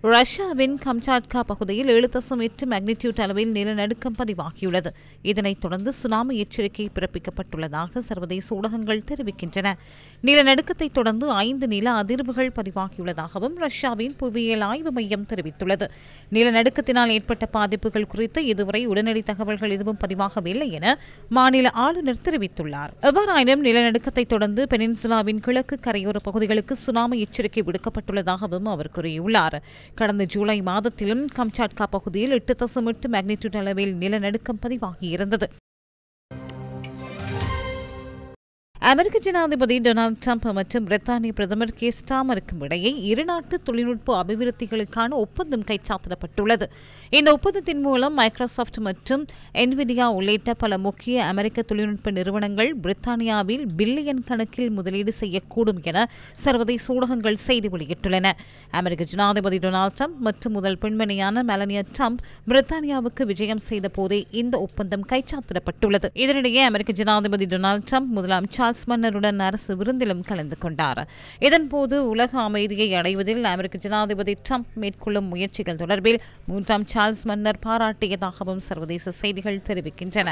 ரஷ்யாவின் கம்சாட்கா பகுதியில் 7.8 மேக்னிடியூட் அளவில் நிலநடுக்கம் பதிவாகியுள்ளது. இதனைத் தொடர்ந்து சுனாமி எச்சரிக்கை பிறப்பிக்கப்பட்டுள்ளதாக சர்வதேச ஊடகங்கள் தெரிவிக்கின்றன. நிலநடுக்கத்தைத் தொடர்ந்து 5 நில அதிர்வுகள் பதிவாகியுள்ளதாகவும் ரஷ்யாவின் புவியியல் ஆய்வு மையம் தெரிவித்துள்ளது. நிலநடுக்கத்தினால் ஏற்பட்ட பாதிப்புகள் குறித்து இதுவரை உடனடி தகவல்கள் எதுவும் பதிவாகவில்லை என மாநில ஆளுநர் தெரிவித்துள்ளார். எவ்வாறாயினும் நிலநடுக்கத்தைத் தொடர்ந்து பெனின்சுலாவின் கிழக்கு கரையோர பகுதிகளுக்கு சுனாமி எச்சரிக்கை விடுக்கப்பட்டுள்ளதாகவும் அவர் கூறியுள்ளார். கடந்த ஜூலை மாதத்திலும் கம்சாட்கா பகுதியில் 8.8 மேக்னிடியூட் அளவில் நிலநடுக்கம் பதிவாகியிருந்தது. அமெரிக்க ஜனாதிபதி டொனால்டு டிரம்ப் மற்றும் பிரித்தானிய பிரதமர் கீர் ஸ்டார்மருக்கும் இடையே இருநாட்டு தொழில்நுட்ப அபிவிருத்திகளுக்கான ஒப்பந்தம் கைச்சாத்திடப்பட்டுள்ளது. இந்த ஒப்பந்தத்தின் மூலம் மைக்ரோசாப்ட் மற்றும் என்விடியா உள்ளிட்ட பல முக்கிய அமெரிக்க தொழில்நுட்ப நிறுவனங்கள் பிரித்தானியாவில் பில்லியன் கணக்கில் முதலீடு செய்யக்கூடும் என சர்வதேச ஊடகங்கள் செய்தி வெளியிட்டுள்ளன. அமெரிக்க ஜனாதிபதி டொனால்டு டிரம்ப் மற்றும் முதல் பெண்மணியான மெலனியா டிரம்ப் பிரித்தானியாவுக்கு விஜயம் செய்த போதே இந்த ஒப்பந்தம் கைச்சாத்திடப்பட்டுள்ளது. இதனிடையே அமெரிக்க ஜனாதிபதி டொனால்டு டிரம்ப் முதலாம் சார்ல்ஸ் மன்னருடன் அரசு விருந்திலும் கலந்து கொண்டார். இதன்போது உலக அமைதியை அடைவதில் அமெரிக்க ஜனாதிபதி டிரம்ப் மேற்கொள்ளும் முயற்சிகள் தொடர்பில் 3ஆம் சார்ல்ஸ் மன்னர் பாராட்டியதாகவும் சர்வதேச செய்திகள் தெரிவிக்கின்றன.